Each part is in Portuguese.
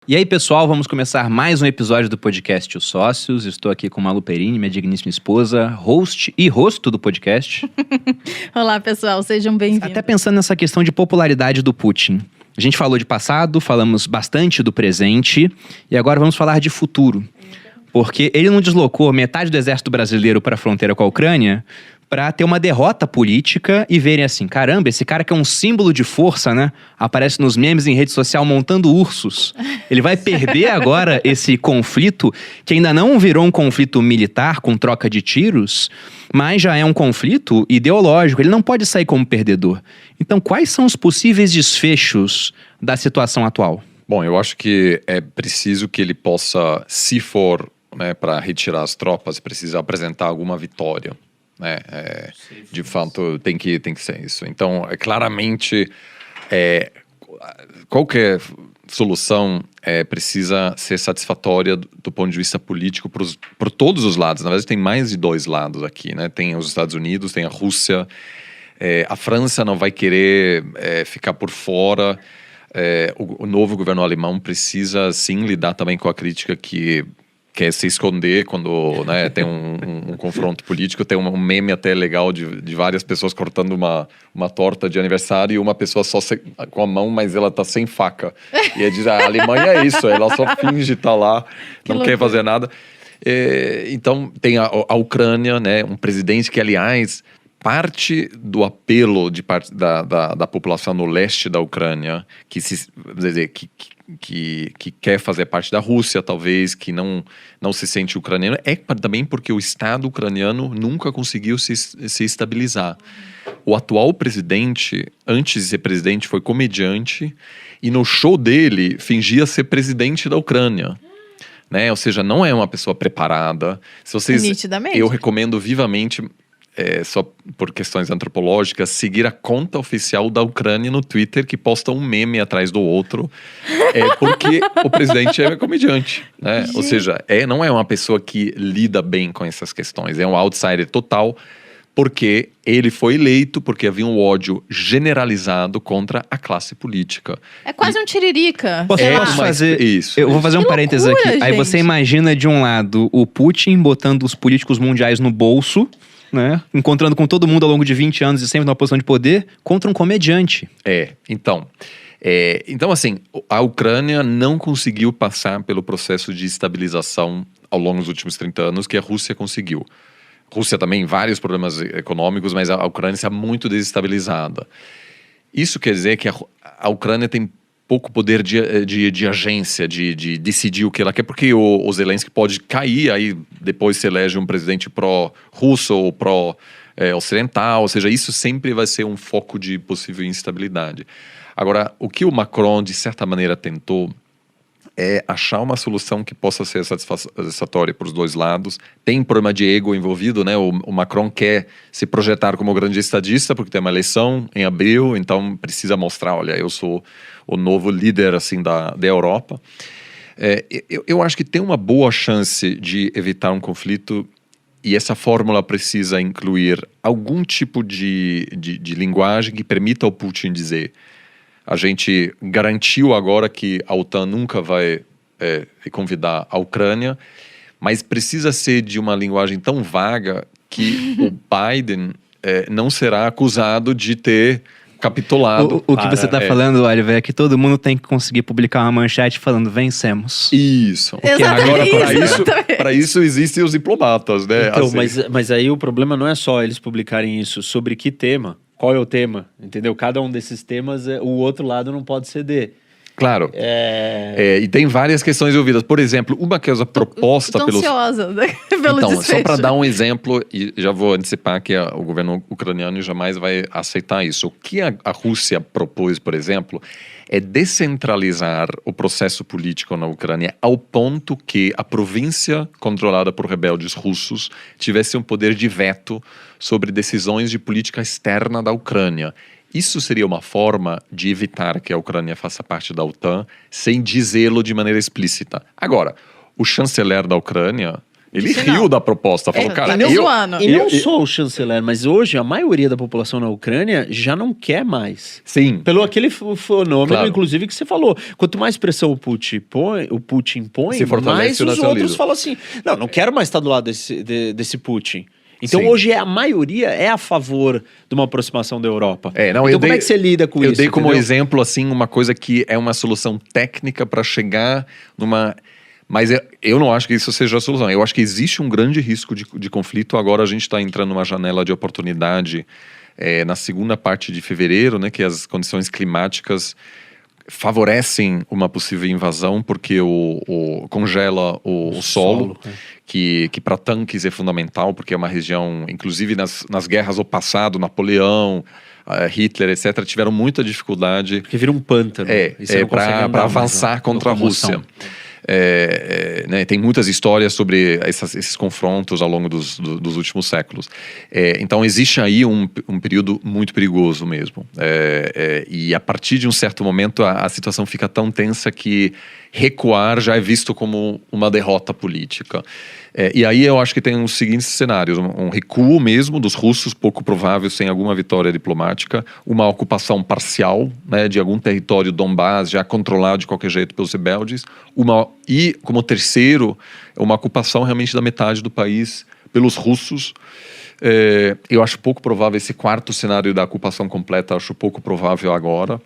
E aí, pessoal, vamos começar mais um episódio do podcast Os Sócios. Estou aqui com Malu Perini, minha digníssima esposa, host e rosto do podcast. Olá, pessoal, sejam bem-vindos. Até pensando nessa questão de popularidade do Putin. A gente falou de passado, falamos bastante do presente e agora vamos falar de futuro. Porque ele não deslocou metade do exército brasileiro para a fronteira com a Ucrânia para ter uma derrota política e verem assim, caramba, esse cara que é um símbolo de força, né? Aparece nos memes em rede social montando ursos. Ele vai perder agora esse conflito, que ainda não virou um conflito militar com troca de tiros, mas já é um conflito ideológico. Ele não pode sair como perdedor. Então, quais são os possíveis desfechos da situação atual? Bom, eu acho que é preciso que ele possa, se for, né, para retirar as tropas, precisa apresentar alguma vitória. Né? De fato, tem que ser isso. Então, claramente, qualquer solução precisa ser satisfatória do ponto de vista político por todos os lados. Na verdade, tem mais de dois lados aqui. Né? Tem os Estados Unidos, tem a Rússia. A França não vai querer ficar por fora. O novo governo alemão precisa, sim, lidar também com a crítica que quer se esconder quando, né, tem um confronto político. Tem um meme até legal de várias pessoas cortando uma torta de aniversário e uma pessoa só com a mão, mas ela tá sem faca. E aí diz, a Alemanha é isso, ela só finge estar lá, não quer fazer nada. Então tem a Ucrânia, né, um presidente que, aliás, parte do apelo de parte da população no leste da Ucrânia, que quer fazer parte da Rússia, talvez, que não se sente ucraniano, também porque o Estado ucraniano nunca conseguiu se estabilizar. O atual presidente, antes de ser presidente, foi comediante e no show dele fingia ser presidente da Ucrânia. Né? Ou seja, não é uma pessoa preparada. Nitidamente. Eu recomendo vivamente, só por questões antropológicas, seguir a conta oficial da Ucrânia no Twitter, que posta um meme atrás do outro, porque o presidente é comediante, né? Ou seja, não é uma pessoa que lida bem com essas questões, é um outsider total, porque ele foi eleito porque havia um ódio generalizado contra a classe política. É quase um tiririca. Posso fazer isso? Eu vou fazer um parênteses aqui. Gente. Aí você imagina, de um lado, o Putin botando os políticos mundiais no bolso, né? Encontrando com todo mundo ao longo de 20 anos e sempre numa posição de poder, contra um comediante. Então, assim, a Ucrânia não conseguiu passar pelo processo de estabilização ao longo dos últimos 30 anos que a Rússia conseguiu. Rússia também, vários problemas econômicos, mas a Ucrânia está muito desestabilizada. Isso quer dizer que a Ucrânia tem pouco poder de agência, de decidir o que ela quer, porque o Zelensky pode cair, aí depois se elege um presidente pró-russo ou pró-ocidental, ou seja, isso sempre vai ser um foco de possível instabilidade. Agora, o que o Macron, de certa maneira, tentou é achar uma solução que possa ser satisfatória para os dois lados. Tem problema de ego envolvido, né? O Macron quer se projetar como grande estadista, porque tem uma eleição em abril, então precisa mostrar, olha, eu sou o novo líder, assim, da Europa. Eu acho que tem uma boa chance de evitar um conflito, e essa fórmula precisa incluir algum tipo de linguagem que permita ao Putin dizer: a gente garantiu agora que a OTAN nunca vai convidar a Ucrânia, mas precisa ser de uma linguagem tão vaga que o Biden não será acusado de ter capitulado. O que você está falando, Oliver, é que todo mundo tem que conseguir publicar uma manchete falando vencemos. Isso. Agora, para isso existem os diplomatas, né? Então, assim. mas aí o problema não é só eles publicarem isso, sobre que tema. Qual é o tema, entendeu? Cada um desses temas, o outro lado não pode ceder. Claro. E tem várias questões envolvidas. Por exemplo, uma coisa proposta Tô ansiosa pelo Então, desfecho. só para dar um exemplo, e já vou antecipar que o governo ucraniano jamais vai aceitar isso. O que a Rússia propôs, por exemplo, é descentralizar o processo político na Ucrânia ao ponto que a província controlada por rebeldes russos tivesse um poder de veto sobre decisões de política externa da Ucrânia. Isso seria uma forma de evitar que a Ucrânia faça parte da OTAN sem dizê-lo de maneira explícita. Agora, o chanceler da Ucrânia Ele Isso riu não. da proposta, falou, É, cara, tá me zoando. E não só o chanceler, mas hoje a maioria da população na Ucrânia já não quer mais. Sim, Pelo aquele fenômeno, Claro. inclusive, que você falou. Quanto mais pressão o Putin põe, Se fortalece mais o os nacionalismo. outros falam assim, não quero mais estar do lado desse Putin. Então Sim. hoje a maioria é a favor de uma aproximação da Europa. Não, então eu como é que você lida com eu isso? dei como entendeu? exemplo, assim, uma coisa que é uma solução técnica para chegar numa... Mas eu não acho que isso seja a solução. Eu acho que existe um grande risco de conflito. Agora a gente está entrando numa janela de oportunidade na segunda parte de fevereiro, né, que as condições climáticas favorecem uma possível invasão, porque congela o solo, que para tanques é fundamental, porque é uma região, inclusive nas guerras do passado, Napoleão, Hitler, etc., tiveram muita dificuldade Porque vira um pântano. e você não consegue andar para mais, avançar né? contra a Locomoção. Rússia. Né, tem muitas histórias sobre esses confrontos ao longo dos últimos séculos. Então existe aí um período muito perigoso mesmo. E a partir de um certo momento a situação fica tão tensa que recuar já é visto como uma derrota política. E aí eu acho que tem os seguintes cenários: um recuo mesmo dos russos, pouco provável, sem alguma vitória diplomática, uma ocupação parcial, né, de algum território Donbás já controlado de qualquer jeito pelos rebeldes, e como terceiro, uma ocupação realmente da metade do país pelos russos. Eu acho pouco provável esse quarto cenário da ocupação completa, acho pouco provável agora.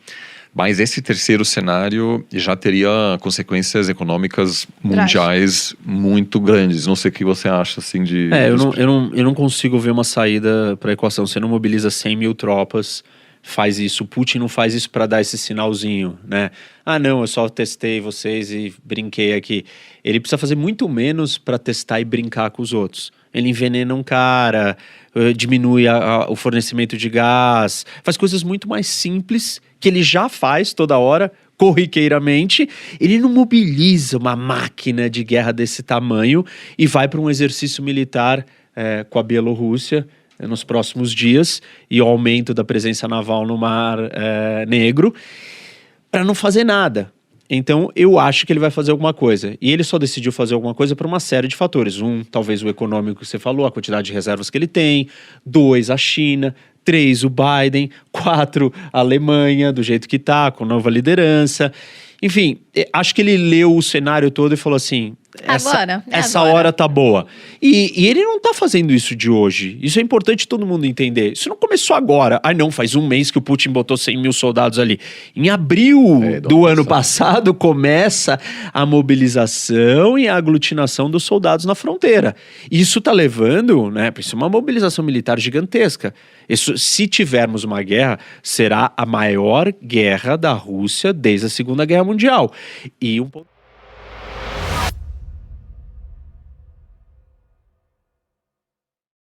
Mas esse terceiro cenário já teria consequências econômicas mundiais muito grandes. Não sei o que você acha, assim, de... Eu não consigo ver uma saída para a equação. Você não mobiliza 100 mil tropas, faz isso. O Putin não faz isso para dar esse sinalzinho, né? Ah, não, eu só testei vocês e brinquei aqui. Ele precisa fazer muito menos para testar e brincar com os outros. Ele envenena um cara, diminui o fornecimento de gás, faz coisas muito mais simples que ele já faz toda hora, corriqueiramente. Ele não mobiliza uma máquina de guerra desse tamanho e vai para um exercício militar com a Bielorrússia nos próximos dias e o aumento da presença naval no Mar Negro para não fazer nada. Então, eu acho que ele vai fazer alguma coisa. E ele só decidiu fazer alguma coisa por uma série de fatores. Talvez o econômico que você falou, a quantidade de reservas que ele tem. 2, a China. 3, o Biden. 4, a Alemanha, do jeito que tá, com nova liderança. Enfim, acho que ele leu o cenário todo e falou assim... Essa hora tá boa. E ele não tá fazendo isso de hoje. Isso é importante todo mundo entender. Isso não começou agora. Não, faz um mês que o Putin botou 100 mil soldados ali. Em abril do ano passado começa a mobilização e a aglutinação dos soldados na fronteira. Isso tá levando, né? Isso é uma mobilização militar gigantesca. Isso, se tivermos uma guerra, será a maior guerra da Rússia desde a Segunda Guerra Mundial. E um ponto